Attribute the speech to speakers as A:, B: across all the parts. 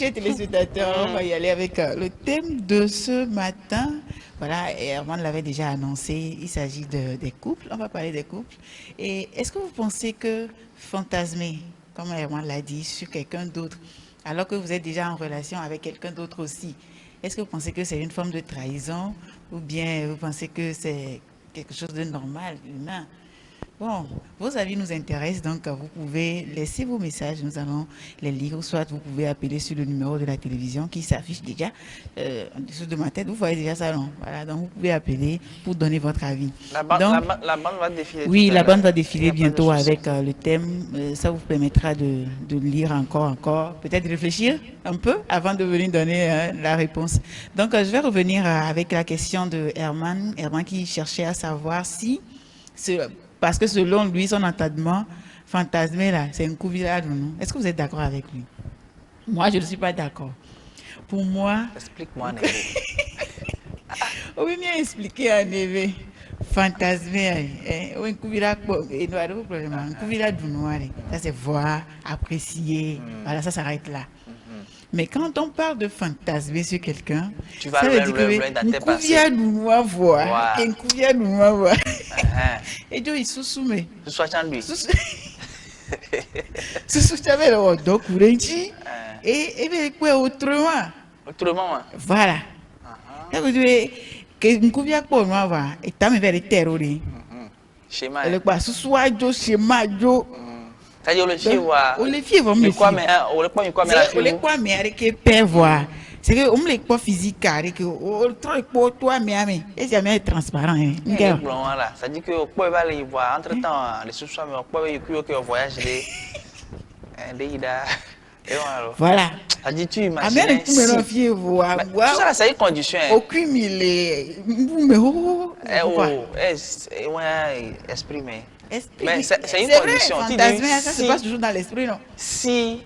A: chers téléspectateurs, on va y aller avec le thème de ce matin. Voilà, et Herman l'avait déjà annoncé, il s'agit des couples, on va parler des couples. Et est-ce que vous pensez que fantasmer, comme Herman l'a dit, sur quelqu'un d'autre, alors que vous êtes déjà en relation avec quelqu'un d'autre aussi, est-ce que vous pensez que c'est une forme de trahison ou bien vous pensez que c'est quelque chose de normal, humain? Bon, vos avis nous intéressent, donc vous pouvez laisser vos messages, nous allons les lire, ou soit vous pouvez appeler sur le numéro de la télévision qui s'affiche déjà en dessous de ma tête. Vous voyez déjà ça, non? Voilà, donc vous pouvez appeler pour donner votre avis.
B: La bande va défiler.
A: Oui, la bande va défiler bientôt avec le thème. Ça vous permettra de lire encore, peut-être réfléchir un peu avant de venir donner la réponse. Donc, je vais revenir avec la question de Herman qui cherchait à savoir si... Parce que selon lui, son entendement fantasmé, là, c'est un coup virage ou non. Est-ce que vous êtes d'accord avec lui? Moi, je ne suis pas d'accord. Pour moi...
B: Explique-moi, Neve.
A: Oui, bien expliqué à Neve. Fantasmé, un coup virage, un coup virage du noir. Ça, c'est voir, apprécier. Voilà, ça s'arrête là. Mais quand on parle de fantasmer sur quelqu'un, ça veut dire que un coup vient nous voir, un coup vient nous voir. Et donc il se soumet.
B: Ce soit en lui.
A: Ce soit avec le dos courant et bien quoi autrement.
B: Autrement.
A: Voilà. Ça veut dire que un coup vient pour nous voir et t'as mis vers le terrorisme.
B: Schéma.
A: Le quoi ce soit jo schéma jo.
B: Ça dit,
A: le fier va me
B: le quoi mais
A: le quoi mais avec père voir c'est que on les quoi physique avec o trop pour toi mais et jamais transparent
B: voilà ça dit que au quoi va les voir entre temps les sous-soins mais au quoi que voyage les ida et
A: voilà
B: ça dit tu imagines
A: mais tout maintenant fier voir
B: ça c'est une condition
A: aucun mille mais
B: exprimer.
A: Mais
B: c'est une condition.
A: Ça se passe toujours dans l'esprit, non?
B: Si,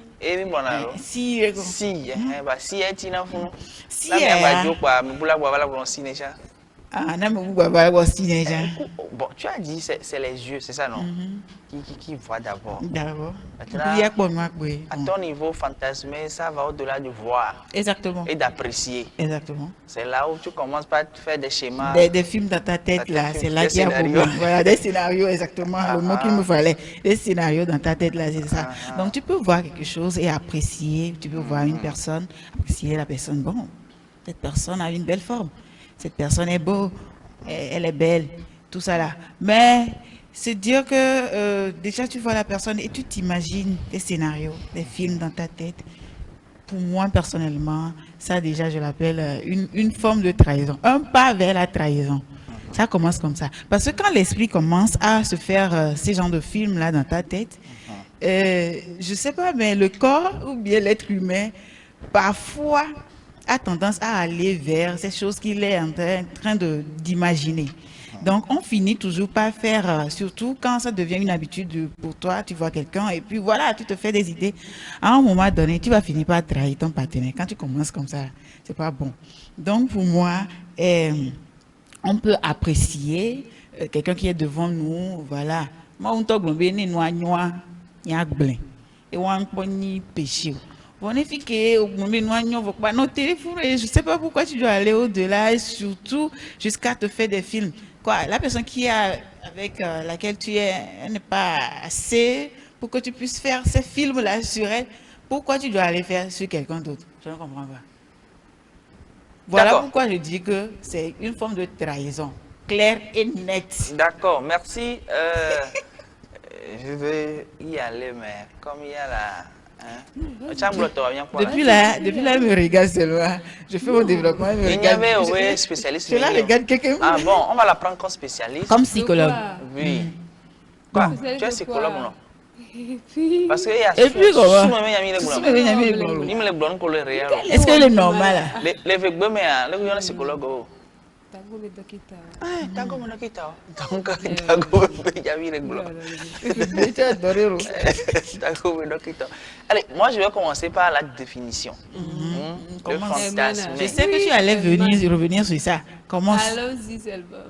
A: si
B: est inafun.
A: Si,
B: bon, tu as dit c'est les yeux, c'est ça, non? Qui voient d'abord.
A: D'abord.
B: À ton niveau fantasmé, ça va au-delà de voir.
A: Exactement.
B: Et d'apprécier.
A: Exactement.
B: C'est là où tu commences par faire des schémas.
A: Des films dans ta tête, là. C'est là qu'il y a beaucoup. Voilà, des scénarios, exactement. Le mot qu'il me fallait. Des scénarios dans ta tête, là, c'est ça. Donc, tu peux voir quelque chose et apprécier. Tu peux voir une personne, apprécier la personne. Bon, cette personne a une belle forme. Cette personne est beau. Elle est belle. Tout ça, là. Mais... c'est dire que déjà tu vois la personne et tu t'imagines des scénarios, des films dans ta tête. Pour moi, personnellement, ça déjà, je l'appelle une forme de trahison. Un pas vers la trahison. Ça commence comme ça. Parce que quand l'esprit commence à se faire ces genres de films-là dans ta tête, je sais pas, mais le corps ou bien l'être humain, parfois, a tendance à aller vers ces choses qu'il est en train d'imaginer. Donc, on finit toujours par faire, surtout quand ça devient une habitude pour toi, tu vois quelqu'un et puis voilà, tu te fais des idées. À un moment donné, tu vas finir par trahir ton partenaire. Quand tu commences comme ça, c'est pas bon. Donc, pour moi, on peut apprécier quelqu'un qui est devant nous, voilà. Moi, on t'a globé, ni noa, ni agblé. Et on peut ni péché. On est fiqué, non téléphone, je ne sais pas pourquoi tu dois aller au-delà et surtout jusqu'à te faire des films. Quoi, la personne qui est avec laquelle tu es, elle n'est pas assez pour que tu puisses faire ces films-là sur elle. Pourquoi tu dois aller faire sur quelqu'un d'autre? Je ne comprends pas. Voilà pourquoi je dis que c'est une forme de trahison, claire et nette.
B: D'accord, merci. Je vais y aller, mais comme il y a la...
A: Depuis là, il me regarde seulement. Je fais mon développement.
B: Il y avait spécialiste.
A: Je la regarde quelqu'un.
B: Ah bon, on va la prendre comme spécialiste.
A: Comme psychologue.
B: Oui. Quoi? Tu es psychologue ou non? Parce que
A: et puis comment? Est-ce qu'elle est normale?
B: Les psychologues. Allez, moi je vais commencer par la définition. Le fantasme.
A: Je sais que tu allais revenir sur ça. Comment?
C: Allons-y, Selva.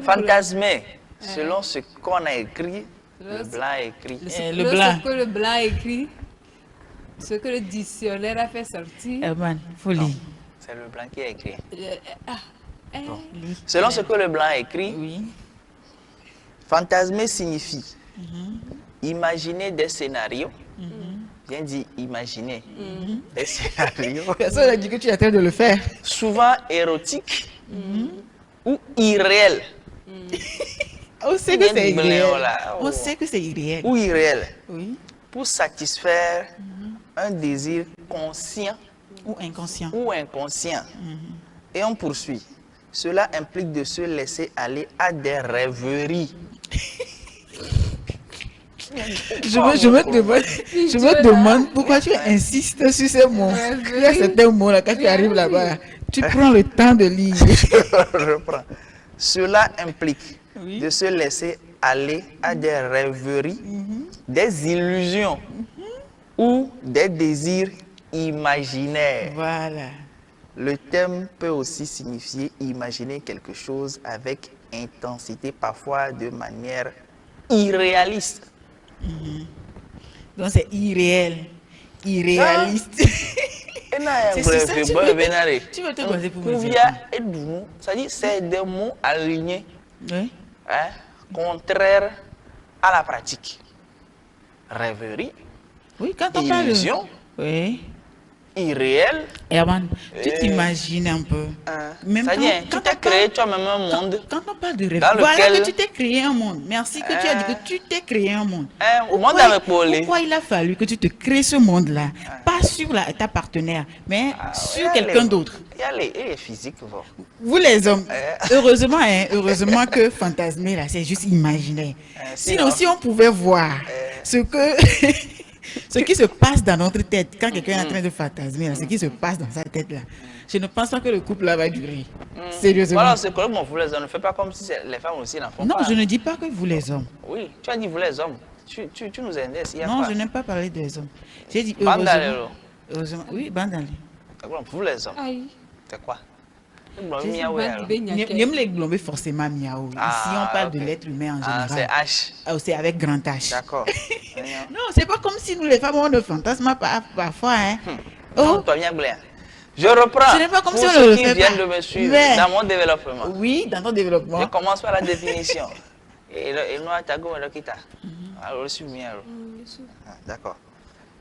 B: Fantasmer, selon ce qu'on a écrit, le blanc a écrit.
C: Le blanc. Ce que le blanc a écrit. Ce que le dictionnaire a fait sortir.
A: Herman, faut lire.
B: C'est le blanc qui a écrit.
A: Lis.
B: Selon ce que le blanc a écrit,
A: Oui.
B: fantasmer signifie imaginer des scénarios. Bien dit, imaginer des scénarios.
A: Personne n'a dit que tu es en train de le faire.
B: Souvent érotiques ou irréels.
A: On sait que c'est irréel.
B: Là.
A: On sait que c'est irréel.
B: Ou irréels.
A: Oui.
B: Pour satisfaire un désir conscient
A: Ou inconscient.
B: ou inconscient. Et on poursuit. Cela implique de se laisser aller à des rêveries.
A: Je me demande pourquoi tu insistes sur ces mots. Il y a certains mots là, quand tu arrives là-bas, tu prends le temps de lire.
B: Je reprends. Cela implique
A: Oui.
B: de se laisser aller à des rêveries, des illusions ou des désirs imaginaires.
A: Voilà.
B: Le thème peut aussi signifier imaginer quelque chose avec intensité, parfois de manière irréaliste.
A: Donc c'est irréel. Irréaliste.
B: Et là,
A: C'est sur ça, tu veux te baser pour me dire.
B: C'est-à-dire c'est des mots alignés,
A: Oui.
B: hein, contraires à la pratique. Rêverie,
A: Oui, quand on parle.
B: illusion,
A: Oui.
B: irréel.
A: Herman, tu t'imagines un peu. Même
B: C'est-à-dire, tu
A: quand
B: t'es
A: on
B: créé
A: parle-
B: toi-même un monde.
A: Quand on parle de rêve,
B: Dans
A: voilà
B: lequel-
A: que tu t'es créé un monde. Merci que tu as dit que tu t'es créé un monde.
B: Un monde avec Paulé.
A: Pourquoi il a fallu que tu te crées ce monde-là? Pas sur ta partenaire, mais sur quelqu'un d'autre.
B: Il y a les physiques. Bon.
A: Vous les hommes, heureusement que fantasmer là, c'est juste imaginaire. Sinon, si on pouvait voir ce qui se passe dans notre tête quand quelqu'un est en train de fantasmer, là, ce qui se passe dans sa tête là, je ne pense pas que le couple là va durer. Sérieusement.
B: Voilà, c'est comme vous les hommes. Ne faites pas comme si les femmes aussi n'en font
A: Non,
B: pas.
A: je ne dis pas que vous les hommes.
B: Oui, tu as dit vous les hommes. Tu nous index. Il y a
A: Non,
B: pas.
A: je n'aime pas parler des hommes. J'ai dit
B: Bandalero.
A: heureusement. Oui, bandale.
B: C'est quoi, vous les hommes.
C: Aïe.
B: C'est quoi?
A: N'aime les globes forcément miaou. Ici, on parle de l'être humain en
B: Ah, c'est
A: général.
B: H.
A: C'est avec grand H.
B: D'accord.
A: Non, c'est pas comme si nous les femmes on ne fantasme pas parfois. Hein.
B: Oh. Toi, bien blé. Je reprends.
A: Ce n'est pas comme
B: pour
A: si on
B: ceux
A: le
B: qui
A: fait
B: viennent
A: pas.
B: de me suivre
A: Mais-
B: dans mon développement.
A: Oui, dans ton développement.
B: Je commence par la définition. Et nous, Tago, alors, je suis bien. D'accord.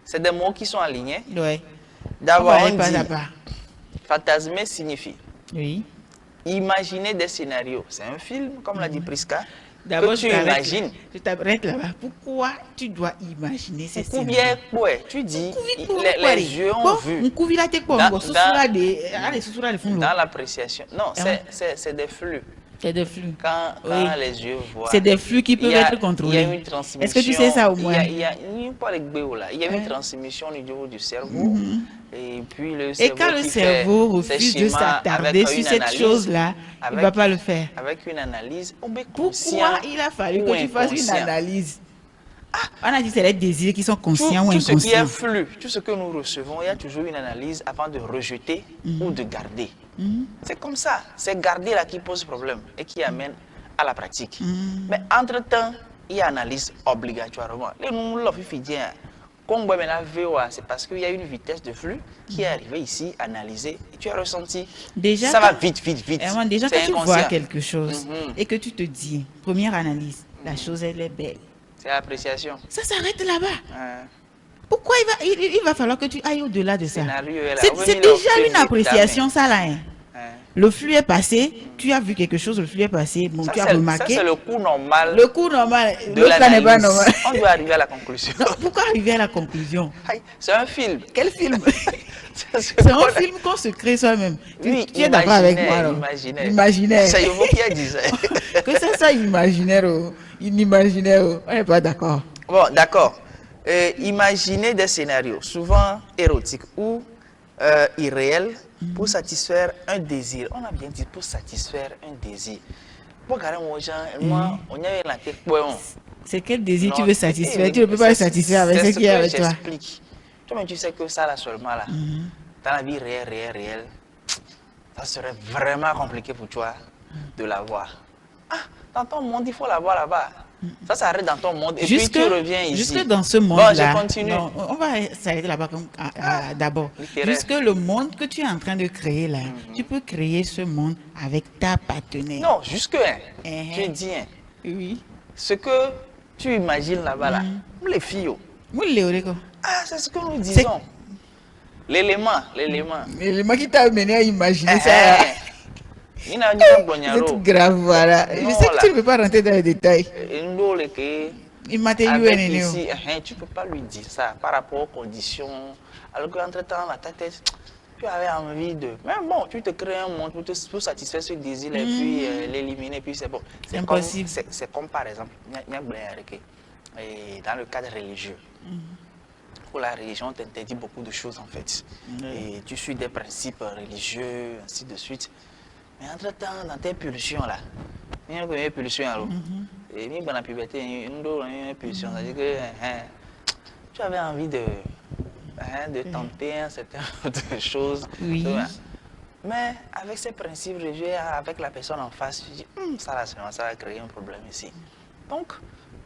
B: C'est des mots qui sont alignés.
A: Ouais.
B: D'abord, on
A: pas
B: dit
A: à pas.
B: fantasmer signifie
A: Oui.
B: imaginer des scénarios. C'est un film, comme l'a dit Priska.
A: D'abord,
B: Que tu imagines.
A: Je t'arrête là-bas. Pourquoi tu dois imaginer ces
B: Ou
A: scènes?
B: bien, ouais, tu dis, les yeux ont vu. Dans l'appréciation. Non, c'est des flux.
A: C'est des flux.
B: Quand
A: Oui.
B: les yeux voient.
A: C'est des flux qui peuvent
B: il y a-
A: être contrôlés.
B: Il y a une transmission.
A: Est-ce que tu sais ça au moins?
B: Il y a une transmission au niveau du cerveau. Et puis le
A: Et
B: cerveau
A: quand le
B: qui
A: cerveau
B: fait
A: refuse
B: ses
A: de
B: schémas
A: s'attarder
B: avec
A: sur
B: une
A: cette
B: analyse,
A: chose-là, il ne va
B: avec-
A: pas le faire.
B: Avec une analyse, on est
A: Pourquoi
B: conscient
A: il a fallu
B: ou
A: que tu fasses une
B: inconscient.
A: analyse? On a dit que c'est les désirs qui sont conscients ou
B: Tout ce qui est
A: inconscients.
B: flux, tout ce que nous recevons, il y a toujours une analyse avant de rejeter ou de garder. C'est comme ça. C'est garder là qui pose problème et qui amène à la pratique. Mais entre-temps, il y a analyse obligatoirement. Les nous, comme moi, c'est parce qu'il y a une vitesse de flux qui est arrivée ici, analysée, et tu as ressenti.
A: Déjà,
B: ça va
A: quand-
B: vite, vite, vite.
A: Herman, déjà,
B: C'est
A: quand tu vois
B: inconscient.
A: quelque chose et que tu te dis, première analyse, la chose, elle est belle.
B: C'est l'appréciation.
A: Ça s'arrête là-bas.
B: Hein.
A: Pourquoi il va falloir que tu ailles au-delà de ça?
B: Scénario est là.
A: C'est
B: On veut
A: c'est
B: mettre
A: déjà
B: le
A: une appréciation, ça là. Hein.
B: Hein.
A: Le flux est passé, tu as vu quelque chose, le flux est passé, bon,
B: Ça,
A: tu as
B: ça,
A: remarqué.
B: c'est le cours normal
A: Le cours normal,
B: de
A: l'autre là n'est pas
B: l'analyse.
A: normal.
B: On doit arriver à la conclusion.
A: Non, pourquoi arriver à la conclusion?
B: Aïe, c'est un film.
A: Quel film?
B: C'est
A: C'est un film qu'on se crée soi-même.
B: Oui,
A: Tu es d'accord avec moi,
B: imaginaire,
A: alors?
B: imaginaire.
A: Imaginaire.
B: C'est vous qui a dit ça.
A: Que ça soit imaginaire ou inimaginaire, on n'est pas d'accord.
B: Bon, d'accord. Imaginez des scénarios, souvent érotiques ou irréels, pour satisfaire un désir. On a bien dit pour satisfaire un désir. Pour regarder aux gens, moi, on y avait la tête.
A: C'est quel désir
B: Non,
A: tu veux satisfaire? Tu ne peux pas le satisfaire avec ce qui est avec toi.
B: J'explique. Toi-même, tu sais que ça, là, seulement, là, dans la vie réelle, ça serait vraiment compliqué pour toi de l'avoir. Ah, dans ton monde, il faut l'avoir là-bas. Ça s'arrête dans ton monde et
A: Jusque,
B: puis tu reviens ici.
A: jusque dans ce
B: Bon,
A: monde-là,
B: je continue.
A: non, on va s'arrêter là-bas d'abord.
B: littéraire.
A: Jusque le monde que tu es en train de créer là, tu peux créer ce monde avec ta partenaire.
B: Non, jusque,
A: Eh,
B: tu dis,
A: Oui.
B: ce que tu imagines là-bas, là, les filles,
A: Moi, Léoréko.
B: c'est ce que nous disons. L'élément.
A: Le mot qui t'a amené à imaginer ça.
B: Il n'a pas
A: C'est grave, voilà. Je
B: Non,
A: sais que
B: là.
A: tu ne peux pas rentrer dans les détails. Il m'a dit,
B: Avec
A: you
B: ici, tu ne peux pas lui dire ça par rapport aux conditions. Alors qu'entre-temps, dans ta tête, tu avais envie de... Mais bon, tu te crées un monde pour satisfaire ce désir et puis l'éliminer, puis c'est bon.
A: C'est impossible.
B: C'est comme par exemple, dans le cadre religieux. Pour la religion, on t'interdit beaucoup de choses en fait. Et tu suis des principes religieux, ainsi de suite. Mais entre-temps, dans tes pulsions là, il y a une pulsion alors. Et dans la puberté, il y a une pulsion. C'est-à-dire que tu avais envie de tenter un certain de choses.
A: Oui.
B: Mais avec ces principes religieux, avec la personne en face, tu dis, ça va créer un problème ici. Donc,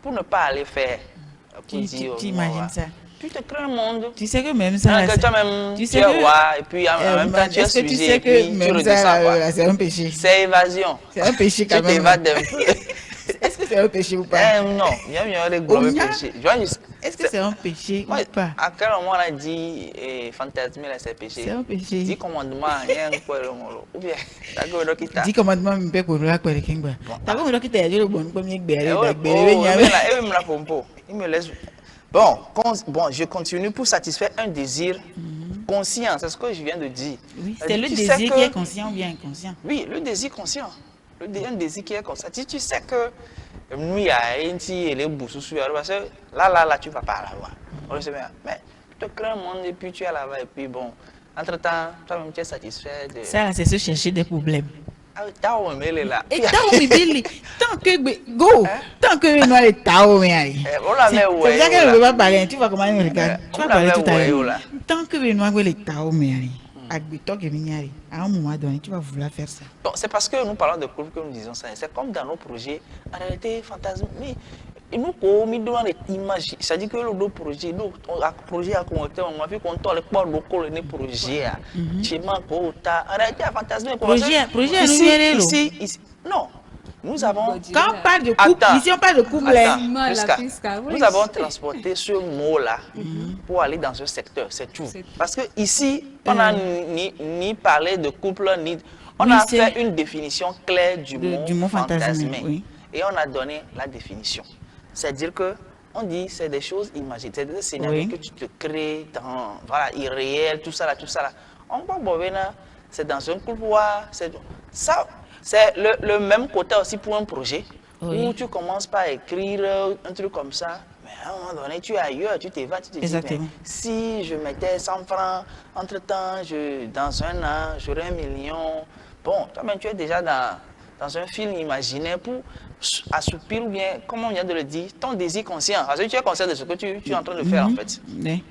B: pour ne pas aller faire,
A: Tu imagines ça.
B: tu te crées un monde.
A: Tu sais que même ça, là,
B: Tu es roi, et puis en même temps, tu es
A: est-ce que tu
B: sujet,
A: sais
B: et
A: que
B: puis tu
A: même
B: redescends.
A: ça,
B: Quoi.
A: là, c'est un péché?
B: C'est évasion.
A: C'est un péché
B: Tu
A: quand même.
B: t'évades un peu.
A: Est-ce que c'est un péché ou pas?
B: Non, il y a mieux des gros
A: Onya.
B: péchés.
A: Est-ce que c'est un péché
B: Moi,
A: ou pas?
B: à quel moment on a dit fantasmer là, c'est péché?
A: C'est un péché.
B: 10 commandements, il y a un quoi le mot. Ou bien, d'accord, donc il t'a.
A: 10 commandements, je peux vous le dire. T'as vu le qui t'a dit le bon comme il
B: Il me la pompo. Il me laisse. Bon, je continue pour satisfaire un désir conscient. C'est ce que je viens de dire.
A: Oui,
B: C'est-à-dire,
A: c'est le
B: tu sais
A: désir
B: que-
A: qui est conscient ou bien inconscient.
B: Oui, le désir conscient. Un désir qui est conscient. Si tu sais que nous, il y a un petit et les boussous sur parce que là, tu ne vas pas là-bas. On le sait bien. Mais tu te crées un monde et puis tu es là-bas et puis bon, entre-temps, toi-même tu es satisfait de.
A: Ça, c'est se chercher des problèmes.
B: Ah, t'as où mais là.
A: Et tant que go, tant que nous allons tao mais
B: On la met où
A: c'est ça que je ne veux pas parler. Tu vois comment il me regarde. Tu vas
B: On la
A: parler
B: met
A: tout à
B: où,
A: l'heure.
B: là?
A: Tant que nous allons les tao mais à un moment donné, tu vas vouloir faire ça.
B: Bon, c'est parce que nous parlons de couple que nous disons ça. C'est comme dans nos projets, en réalité, fantasme. Mais nous, comme nous donnons des images, c'est-à-dire que nos projets, nous, projet à commenter, on a vu qu'on t'a le port local, les projets, chez moi, en réalité, à fantasme.
A: Projet,
B: Ici, non. Nous avons.
A: Quand on parle de couple,
B: Attends.
A: ici on parle de couple.
B: Attends,
C: Mal, la
B: Prisca,
C: Prisca, oui.
B: nous avons transporté ce mot-là pour aller dans ce secteur, c'est tout.
C: C'est tout.
B: Parce que ici, on n'a ni parlé de couple, ni... On
A: Oui,
B: a
A: c'est-
B: fait une définition claire du mot fantasmer.
A: oui.
B: Et on a donné la définition. C'est-à-dire que on dit c'est des choses imaginaires, c'est des scénarios
A: Oui.
B: que tu te crées dans, voilà, irréel, tout ça là. On peut voir, c'est dans un couloir, ça, c'est le même côté aussi pour un projet
A: Oui.
B: où tu commences par écrire un truc comme ça. Mais à un moment donné, tu es ailleurs, tu t'évades, tu te dis,
A: Exactement.
B: mais si je mettais 100 francs, entre-temps, dans un an, j'aurais 1 million. Bon, toi-même, tu es déjà dans un film imaginaire pour assoupir ou bien, comme on vient de le dire, ton désir conscient. Parce que tu es conscient de ce que tu es en train de faire, en fait.
A: Oui.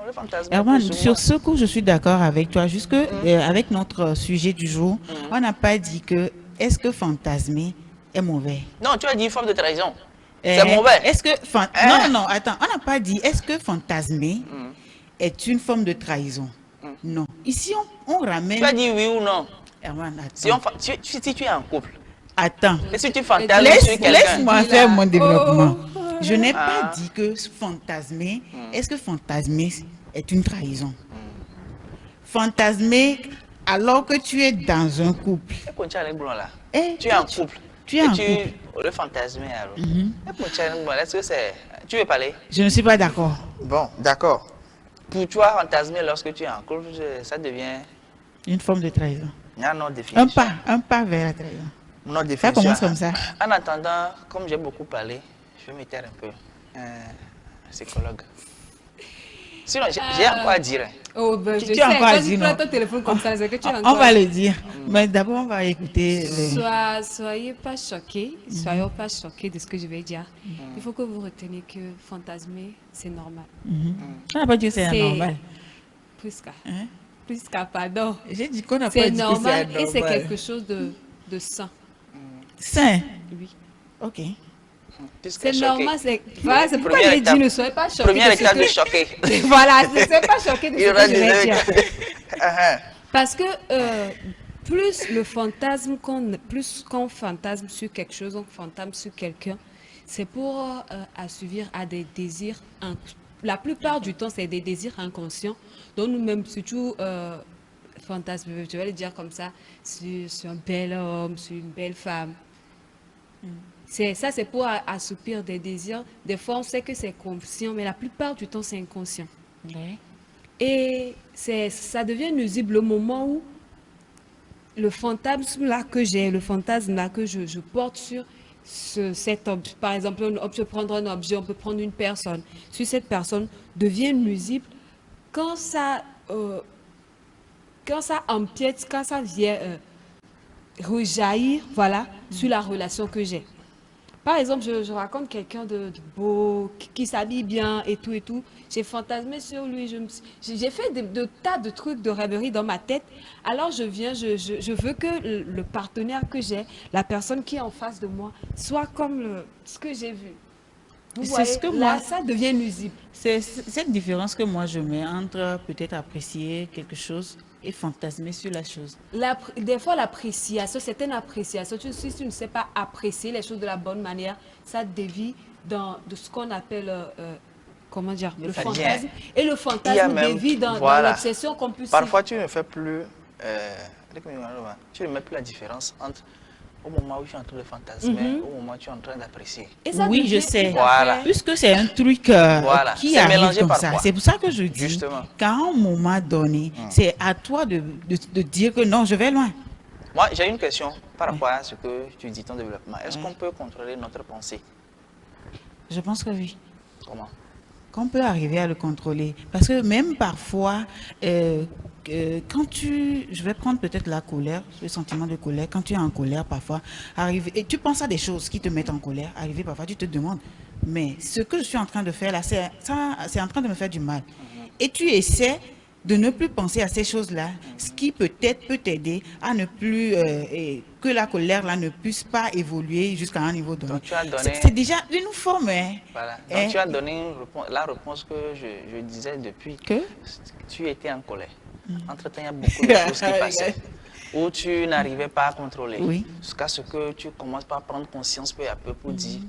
B: Le fantasme.
A: Herman,
B: plus ou
A: sur
B: moins.
A: ce coup, je suis d'accord avec toi. Jusque avec notre sujet du jour, on n'a pas dit que est-ce que fantasmer est mauvais.
B: Non, tu as dit forme de trahison. C'est mauvais.
A: Est-ce que non, attends, on n'a pas dit est-ce que fantasmer est une forme de trahison. Non. Ici, on ramène.
B: Tu as dit oui ou non.
A: Herman,
B: Si,
A: attends.
B: si tu es en couple,
A: Attends.
B: et si tu fantasmes sur quelqu'un,
A: Laisse-moi faire mon développement.
C: Oh.
A: Je n'ai
B: Ah.
A: pas dit que fantasmer, est-ce que fantasmer est une trahison? Fantasmer alors que tu es dans un couple.
B: quand tu es avec là,
A: Eh,
B: tu es en couple.
A: tu es en couple.
B: Le fantasmer alors. Quand tu es avec est-ce que c'est. Tu veux parler?
A: Je ne suis pas d'accord.
B: Bon, d'accord. Pour toi, fantasmer lorsque tu es en couple, ça devient
A: Une forme de trahison.
B: une autre définition.
A: Un pas vers la trahison.
B: Une autre
A: Ça
B: définition.
A: commence comme ça.
B: En attendant, comme j'ai beaucoup parlé, je vais me taire un peu. Psychologue. Sinon, j'ai encore à dire.
C: Oh, ben,
A: Tu
C: je
A: as
C: sais,
A: encore à
C: quand tu
A: dire,
C: prends
A: non?
C: ton téléphone comme ça, c'est que tu as
A: On
C: encore...
A: va le dire. Mais d'abord, on va écouter.
C: Soyez pas choqués, soyons pas choqués de ce que je vais dire. Il faut que vous reteniez que fantasmer, c'est normal.
A: On n'a pas dit que c'est
C: C'est-
A: normal.
C: Prisca.
A: Hein?
C: Prisca, pardon.
A: J'ai dit qu'on n'a pas
C: C'est
A: dit que
C: normal
A: c'est
C: et c'est
A: normal.
C: quelque chose de sain.
A: Sain.
C: Oui.
A: Ok.
C: C'est normal, voilà, c'est pourquoi j'ai dit ne soyez pas choqués.
B: Première étape de choquer.
C: Voilà, ne soyez pas choqués de
B: Il y
C: ce
B: aura
C: que je vais dire.
B: des...
C: Parce que plus le fantasme plus qu'on fantasme sur quelque chose, on fantasme sur quelqu'un, c'est pour assouvir à des désirs. La plupart du temps, c'est des désirs inconscients dont nous-mêmes, surtout fantasme, je vais le dire comme ça, sur un bel homme, sur une belle femme. Ça, c'est pour assoupir des désirs. Des fois, on sait que c'est conscient, mais la plupart du temps, c'est inconscient.
A: Ouais.
C: Et ça devient nuisible au moment où le fantasme là que j'ai, le fantasme là que je porte sur cet objet, par exemple, on peut prendre un objet, on peut prendre une personne, sur cette personne devient nuisible quand ça empiète, quand ça vient rejaillir, voilà, sur la relation que j'ai. Par exemple, je raconte quelqu'un de beau, qui s'habille bien et tout et tout. J'ai fantasmé sur lui. J'ai fait de tas de trucs de rêverie dans ma tête. Alors je veux que le partenaire que j'ai, la personne qui est en face de moi, soit comme ce que j'ai vu. Vous voyez,
A: ce que
C: là, ça devient nuisible.
A: C'est cette différence que moi je mets entre peut-être apprécier quelque chose et fantasmer sur la chose.
C: Des fois, l'appréciation, c'est une appréciation. Si tu ne sais pas apprécier les choses de la bonne manière, ça dévie de ce qu'on appelle, comment dire, le fantasme. Et le fantasme dévie dans l'obsession compulsive.
B: Parfois, tu ne fais plus, tu ne mets plus la différence entre au moment où tu es en train de fantasmer, au moment où tu es en train d'apprécier.
A: Oui, je sais.
B: Voilà.
A: Puisque c'est un truc qui arrive comme ça. C'est pour ça que je dis qu'à un moment donné, c'est à toi de dire que non, je vais loin.
B: Moi, j'ai une question par rapport à ce que tu dis, ton développement. Est-ce qu'on peut contrôler notre pensée?
A: Je pense que oui.
B: Comment?
A: Qu'on peut arriver à le contrôler. Parce que même parfois, quand je vais prendre peut-être la colère, le sentiment de colère, quand tu es en colère parfois, et tu penses à des choses qui te mettent en colère, arriver parfois, tu te demandes, mais ce que je suis en train de faire là, c'est en train de me faire du mal. Et tu essaies de ne plus penser à ces choses-là, ce qui peut-être peut t'aider à ne plus, que la colère là ne puisse pas évoluer jusqu'à un niveau donné. C'est déjà une forme. Hein.
B: Voilà. Donc tu as donné la réponse que je disais depuis que tu étais en colère. Entre-temps, il y a beaucoup de choses qui passaient où tu n'arrivais pas à contrôler.
A: Oui.
B: Jusqu'à ce que tu commences par prendre conscience peu à peu pour dire,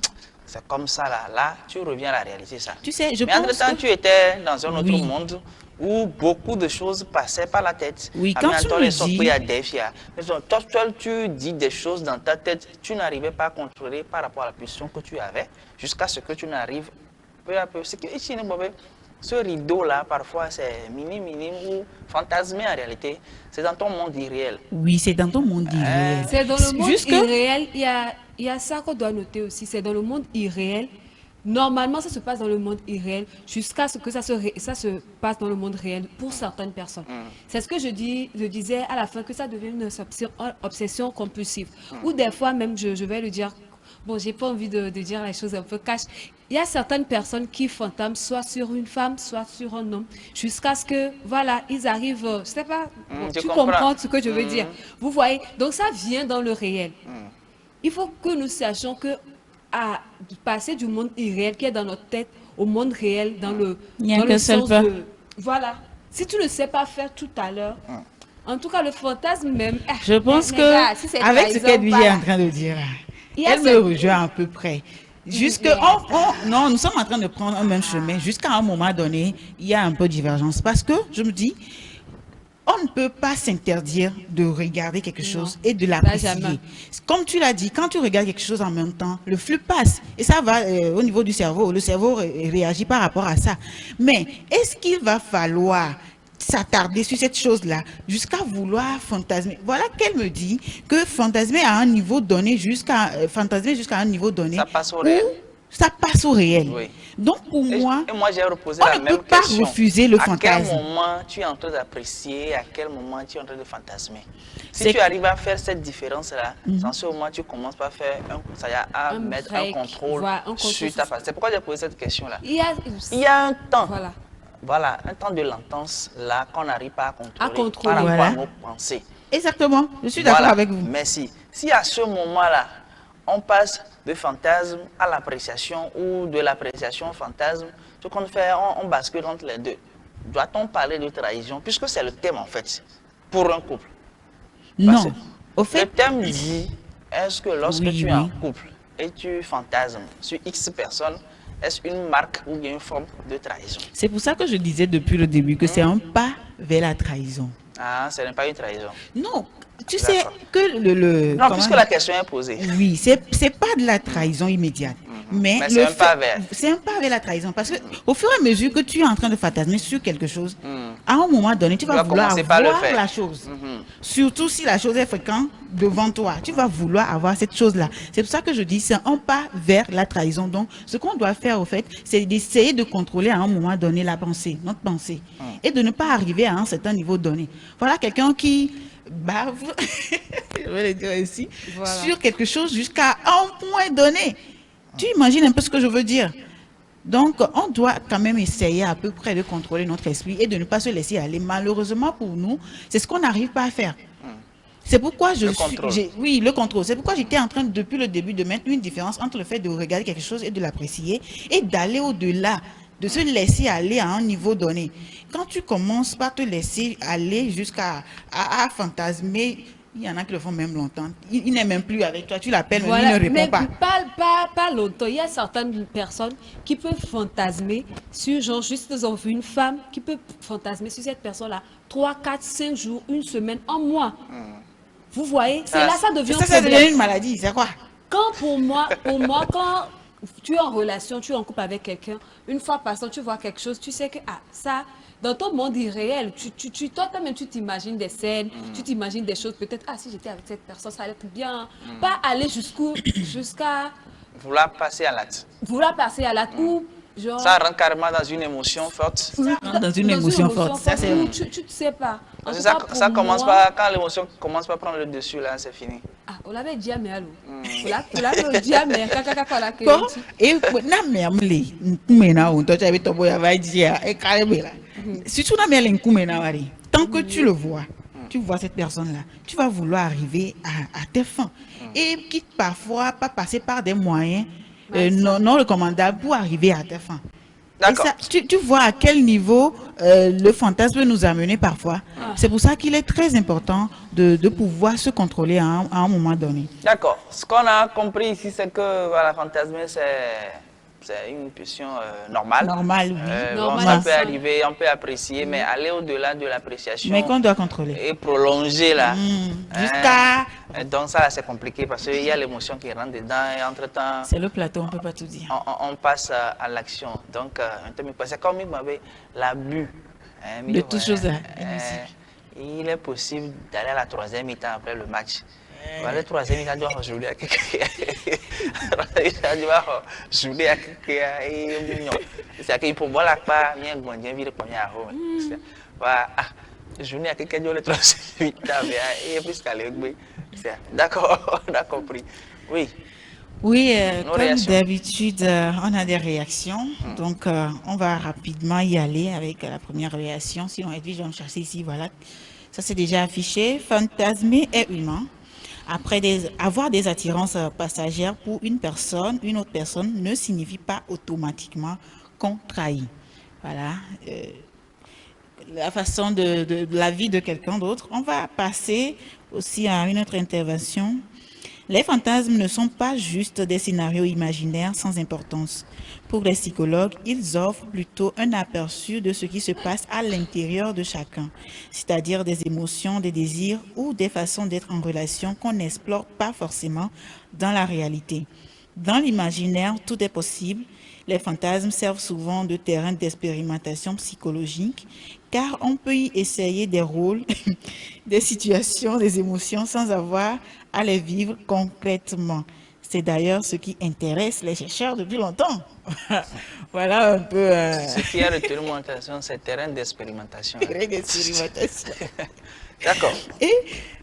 B: c'est comme ça là. Là, tu reviens à la réalité. Ça.
A: Tu sais,
B: mais entre-temps, tu étais dans un autre monde où beaucoup de choses passaient par la tête.
A: Oui, quand tu me
B: dis... tu dis des choses dans ta tête, tu n'arrivais pas à contrôler par rapport à la position que tu avais, jusqu'à ce que tu n'arrives peu à peu. Ce rideau-là, parfois, c'est minime ou fantasmé en réalité. C'est dans ton monde irréel.
A: Oui, c'est dans ton monde irréel.
C: C'est dans le monde irréel. Il y a ça qu'on doit noter aussi. C'est dans le monde irréel. Normalement, ça se passe dans le monde irréel jusqu'à ce que ça se passe dans le monde réel pour certaines personnes. C'est ce que je disais à la fin, que ça devient une obsession compulsive. Ou des fois même, je vais le dire, bon, j'ai pas envie de dire les choses un peu cash. Il y a certaines personnes qui fantasment soit sur une femme, soit sur un homme, jusqu'à ce que, voilà, ils arrivent, je sais pas, tu comprends ce que je veux dire. Vous voyez, donc ça vient dans le réel. Il faut que nous sachions que à passer du monde irréel qui est dans notre tête au monde réel, dans le sens de... Voilà. Si tu ne sais pas faire tout à l'heure, en tout cas, le fantasme même...
A: Je pense que, avec ce qu'Edwige est en train de dire, elle me rejoint à peu près. Non, nous sommes en train de prendre un même chemin. Jusqu'à un moment donné, il y a un peu de divergence. Parce que, je me dis, on ne peut pas s'interdire de regarder quelque chose et de l'apprécier. Comme tu l'as dit, quand tu regardes quelque chose en même temps, le flux passe. Et ça va au niveau du cerveau. Le cerveau réagit par rapport à ça. Mais est-ce qu'il va falloir s'attarder sur cette chose-là jusqu'à vouloir fantasmer? Voilà qu'elle me dit que fantasmer à un niveau donné, fantasmer jusqu'à un niveau donné,
B: ça passe au réel.
A: Ça passe au réel.
B: Oui.
A: Donc pour moi,
B: j'ai reposé la même question.
A: On ne peut pas refuser le fantasme.
B: À quel moment tu es en train d'apprécier, à quel moment tu es en train de fantasmer? Si tu arrives à faire cette différence-là, en ce moment tu commences par faire mettre un contrôle sur ta face. C'est pourquoi j'ai posé cette question-là. Il y a un temps. Voilà, un temps de latence là qu'on n'arrive pas à contrôler par rapport à nos pensées.
A: Exactement, je suis d'accord avec vous.
B: Merci. Si à ce moment-là, on passe de fantasme à l'appréciation ou de l'appréciation au fantasme, ce qu'on fait, on bascule entre les deux. Doit-on parler de trahison, puisque c'est le thème en fait, pour un couple?
A: Non. Au
B: Le
A: fait,
B: thème dit, est-ce que lorsque
A: Oui,
B: tu es en
A: oui.
B: couple et tu fantasmes sur X personnes, est-ce une marque ou bien une forme de trahison?
A: c'est pour ça que je disais depuis le début que c'est un pas vers la trahison.
B: Ah, ce n'est pas une trahison.
A: Non, tu sais
B: D'accord.
A: que
B: Non,
A: comment-
B: puisque la question est posée.
A: Oui, c'est pas de la trahison immédiate. Mais
B: Mais c'est un pas vers.
A: c'est un pas vers la trahison. Parce que au fur et à mesure que tu es en train de fantasmer sur quelque chose, à un moment donné, tu vas
B: vas
A: vouloir
B: commencer par le
A: avoir
B: faire.
A: la chose. Surtout si la chose est fréquente devant toi. Tu vas vouloir avoir cette chose-là. C'est pour ça que je dis c'est un pas vers la trahison. Donc, ce qu'on doit faire, au fait, c'est d'essayer de contrôler à un moment donné la pensée, notre pensée. Et de ne pas arriver à un certain niveau donné. Voilà quelqu'un qui bave, je vais le dire ici,
C: Voilà.
A: sur quelque chose jusqu'à un point donné. Tu imagines un peu ce que je veux dire? Donc, on doit quand même essayer à peu près de contrôler notre esprit et de ne pas se laisser aller. Malheureusement pour nous, c'est ce qu'on n'arrive pas à faire. C'est pourquoi
B: Le contrôle.
A: oui, le contrôle. C'est pourquoi j'étais en train, depuis le début, de mettre une différence entre le fait de regarder quelque chose et de l'apprécier et d'aller au-delà, de se laisser aller à un niveau donné. Quand tu commences par te laisser aller jusqu'à à fantasmer, il y en a qui le font même longtemps. Il n'est même plus avec toi. Tu l'appelles, mais
C: Voilà,
A: il ne répond
C: mais
A: pas.
C: pas longtemps. Il y a certaines personnes qui peuvent fantasmer sur, genre, juste ils ont vu une femme qui peut fantasmer sur cette personne-là 3, 4, 5 jours, une semaine, un mois. Vous voyez, c'est
B: Ah,
C: là ça devient un
A: Ça
C: problème.
A: devient une maladie, c'est quoi?
C: Quand pour moi, quand tu es en relation, tu es en couple avec quelqu'un, une fois passant, tu vois quelque chose, tu sais que ça, dans ton monde irréel, toi-même, tu t'imagines des scènes, tu t'imagines des choses, peut-être, si j'étais avec cette personne, ça allait être bien. Pas aller jusqu'à
B: Vouloir passer à l'acte.
C: vouloir passer à l'acte ou genre...
B: Ça rentre carrément dans une émotion forte.
A: Dans une émotion forte. Ça, c'est...
C: où tu ne sais pas. En
B: Parce que
C: tout cas, pour
B: ça commence
C: moi-
B: pas, quand l'émotion commence pas à prendre le dessus, là, c'est fini.
C: on l'avait dit à Méalou. On l'avait dit à Méalou.
A: Bon, et na mermle nkumena on toi tu avais ton boya va dire et carré là. Si tu n'as même nkumena wari, tant que tu le vois, tu vois cette personne là, tu vas vouloir arriver à tes fins et quitte parfois pas passer par des moyens non recommandables pour arriver à tes fins. Et
B: D'accord.
A: ça, tu vois à quel niveau le fantasme peut nous amener parfois. C'est pour ça qu'il est très important de pouvoir se contrôler à un moment donné.
B: D'accord. Ce qu'on a compris ici, c'est que voilà, fantasmer, c'est une pulsion normale.
A: Normal, oui.
B: Bon,
C: Normal,
B: ça
C: c'est
B: peut
C: ça.
B: arriver, on peut apprécier, mais aller au-delà de l'appréciation
A: Mais qu'on doit contrôler.
B: et prolonger là.
A: Jusqu'à...
B: Donc ça, là, c'est compliqué parce qu'il y a l'émotion qui rentre dedans et entre-temps,
A: C'est le plateau, on ne peut pas tout dire.
B: on passe à l'action. Donc, c'est comme il m'avait l'abus.
A: De toutes choses là.
B: Il est possible d'aller à la troisième mi-temps après le match. La troisième mi-temps, doit jouer à quelqu'un. Jouer à quelqu'un. C'est qu'il faut voir la part, il y a un bon dieu, il jouer à quelqu'un de la troisième mi-temps. Et puis, d'accord, on a compris. Oui.
A: Oui,
B: Nos
A: comme
B: réactions.
A: d'habitude, on a des réactions. Donc, on va rapidement y aller avec la première réaction. Sinon, Edwige, je vais me chercher ici. Voilà. Ça, c'est déjà affiché. Fantasmer est humain. Après avoir des attirances passagères pour une autre personne ne signifie pas automatiquement qu'on trahit. Voilà. La façon de la vie de quelqu'un d'autre. On va passer aussi à une autre intervention. Les fantasmes ne sont pas juste des scénarios imaginaires sans importance. Pour les psychologues, ils offrent plutôt un aperçu de ce qui se passe à l'intérieur de chacun, c'est-à-dire des émotions, des désirs ou des façons d'être en relation qu'on n'explore pas forcément dans la réalité. Dans l'imaginaire, tout est possible. Les fantasmes servent souvent de terrain d'expérimentation psychologique, car on peut y essayer des rôles, des situations, des émotions sans avoir à les vivre concrètement. C'est d'ailleurs ce qui intéresse les chercheurs depuis longtemps. Voilà un peu...
B: Ce qui a retenu mon attention, c'est terrain d'expérimentation.
A: terrain d'expérimentation.
B: D'accord.
A: Et,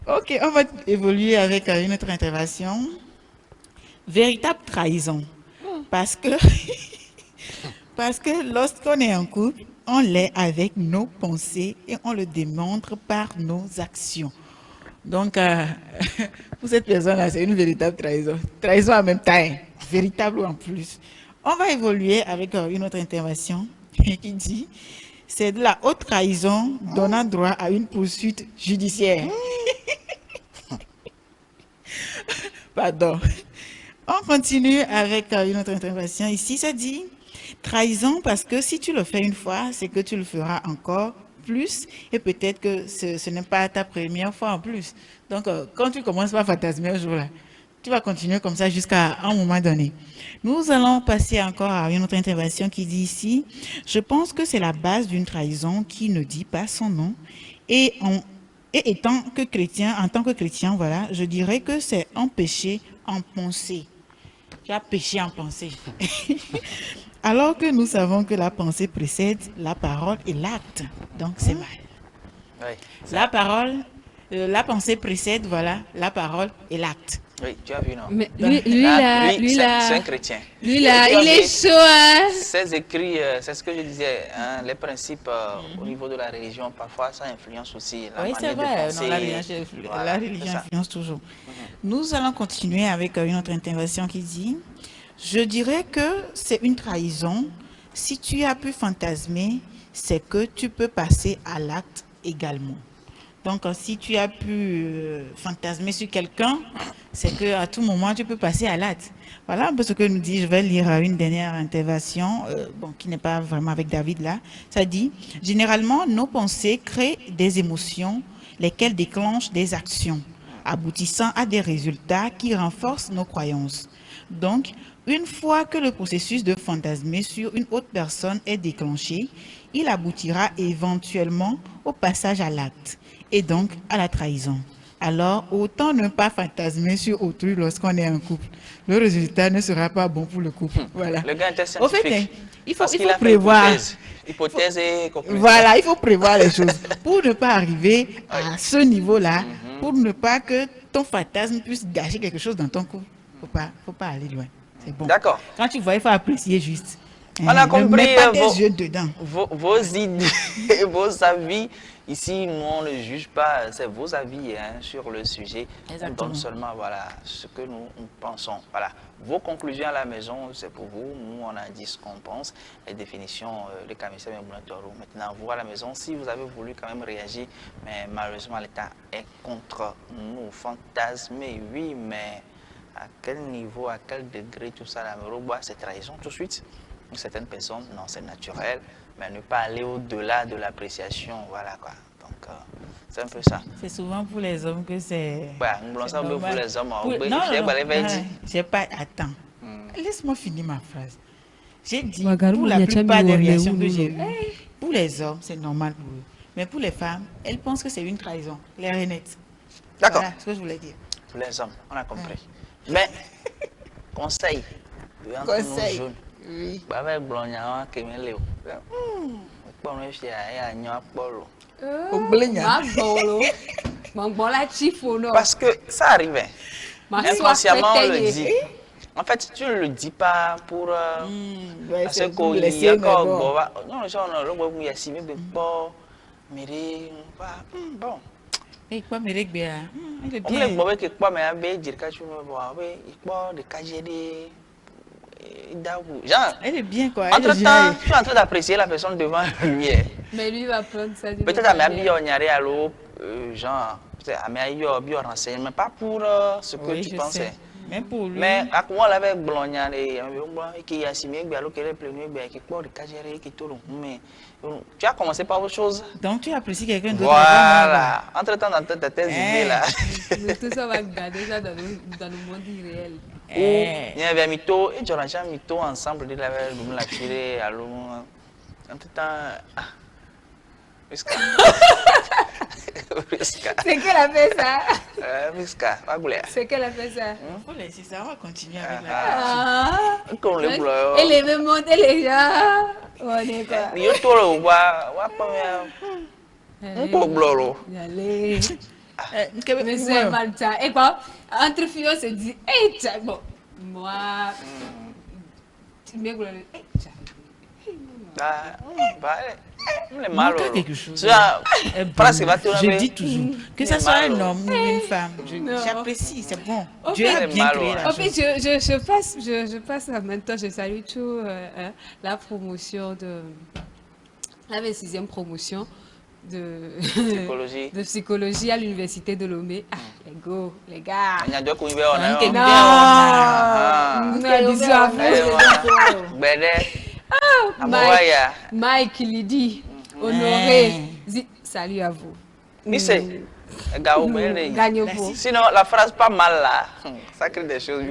A: ok, on va évoluer avec une autre intervention. Véritable trahison. Parce que, parce que lorsqu'on est en couple, on l'est avec nos pensées et on le démontre par nos actions. Donc, pour cette personne-là, c'est une véritable trahison. Trahison en même temps. véritable en plus. On va évoluer avec une autre intervention qui dit c'est de la haute trahison donnant droit à une poursuite judiciaire. Pardon. On continue avec une autre intervention. Ici, ça dit trahison parce que si tu le fais une fois, c'est que tu le feras encore plus et peut-être que ce n'est pas ta première fois en plus. Donc, quand tu commences par fantasmer un jour-là, tu vas continuer comme ça jusqu'à un moment donné. Nous allons passer encore à une autre intervention qui dit ici, je pense que c'est la base d'une trahison qui ne dit pas son nom et en tant que chrétien, voilà, je dirais que c'est un péché en pensée. Tu as péché en pensée. Alors que nous savons que la pensée précède la parole et l'acte. Donc, c'est mal.
B: Oui,
A: La parole, la pensée précède, voilà, la parole et l'acte.
B: oui, tu as vu, non?
C: Mais
B: c'est un chrétien.
C: Lui là, il est chaud, hein.
B: Ces écrits, c'est ce que je disais, hein, les principes au niveau de la religion, parfois ça influence aussi la
A: Oui, c'est
B: manière de
A: vrai.
B: penser.
A: Non, la religion
B: c'est ça.
A: influence toujours. Nous allons continuer avec une autre intervention qui dit, je dirais que c'est une trahison. Si tu as pu fantasmer, c'est que tu peux passer à l'acte également. Donc, si tu as pu fantasmer sur quelqu'un, c'est qu'à tout moment, tu peux passer à l'acte. Voilà un peu ce que nous dit, je vais lire une dernière intervention, qui n'est pas vraiment avec David là. Ça dit, généralement, nos pensées créent des émotions, lesquelles déclenchent des actions, aboutissant à des résultats qui renforcent nos croyances. Donc, une fois que le processus de fantasmer sur une autre personne est déclenché, il aboutira éventuellement au passage à l'acte et donc à la trahison. Alors, autant ne pas fantasmer sur autrui lorsqu'on est en couple. Le résultat ne sera pas bon pour le couple. Voilà.
B: Le gars était
A: Au
B: scientifique.
A: fait, il faut
B: Parce qu'il a fait
A: prévoir.
B: hypothèse et conclusion.
A: Voilà, il faut prévoir les choses pour ne pas arriver à ce niveau-là, pour ne pas que ton fantasme puisse gâcher quelque chose dans ton couple. Faut pas aller loin. C'est bon.
B: D'accord.
A: Quand tu vois, il faut apprécier juste.
B: On a compris
A: ne mets pas tes yeux dedans.
B: vos idées, vos avis. Ici, nous, on ne juge pas, c'est vos avis hein, sur le sujet.
A: Exactement.
B: On donne seulement voilà, ce que nous pensons. Voilà. Vos conclusions à la maison, c'est pour vous. Nous, on a dit ce qu'on pense. Les définitions, les commissaires Toro. Maintenant, vous à la maison, si vous avez voulu quand même réagir, mais malheureusement, l'État est contre nous. Fantasmer, oui, mais à quel niveau, à quel degré, tout ça, la Merobois, c'est trahison tout de suite. Certaines personnes, non, c'est naturel, mais ne pas aller au-delà de l'appréciation, voilà quoi. Donc, c'est un peu ça.
A: C'est souvent pour les hommes que c'est.
B: Ouais, nous ça pour les hommes.
A: Non, j'ai pas. Attends. Laisse-moi finir ma phrase. J'ai dit, pour la plupart des réactions que j'ai eues, pour les hommes, c'est normal pour eux. Mais pour les femmes, elles pensent que c'est une trahison. Claire et nette.
B: D'accord.
A: Voilà ce que je voulais dire.
B: Pour les hommes, on a compris. Mais, conseil.
A: Conseil. Oui.
B: Avec Blogna, qui me lève. Parce que ça arrivait. Inconsciemment, on le dit. En fait, tu ne le dis pas pour. Parce que non, bon.
A: Et quoi, Mérek Béa? Il est
B: On
A: bien.
B: Elle
A: est bien quoi.
B: Entre-temps, tu es en train d'apprécier la personne devant lui.
C: Mais lui va prendre ça.
B: Peut-être à genre, peut-être renseignement, pas pour ce que tu pensais.
A: Mais pour lui.
B: Mais à quoi avec Blogna qui a signé, tu as commencé par autre chose.
A: Donc tu apprécies quelqu'un d'autre.
B: Voilà. Entre-temps, dans ta tête, idées là.
C: Tout ça va garder ça dans le monde irréel.
B: Il y avait Mito et Jorancha Mito ensemble, il avait la filée à l'eau. Entre-temps, Miska.
C: C'est qu'elle a fait ça.
B: Miska, pas gouler.
C: C'est qu'elle a fait ça.
A: Faut laisser ça, on va continuer avec la.
B: Comme les bleus.
C: Elle est monter les gens. On est pas.
B: Il y a tout le wa pas un peu bleu.
C: Allez. Mais c'est mal ça. Et quoi? Entre filles, on se dit, hey, tcha, bon, moi, tu me dis, hey, tcha.
B: Les mal.
A: Manque quelque chose.
B: Je
A: dis toujours que ce soit un homme ou une femme. J'apprécie, c'est bon. Dieu a bien créé la
C: En
A: chose.
C: fait, je passe en même temps, je salue tout la promotion de la 26e promotion de psychologie à l'université de Lomé. Ah, les gars. Mike Lydie, Honoré, salut à vous.
B: Sinon, la phrase pas mal là, ça crée des choses.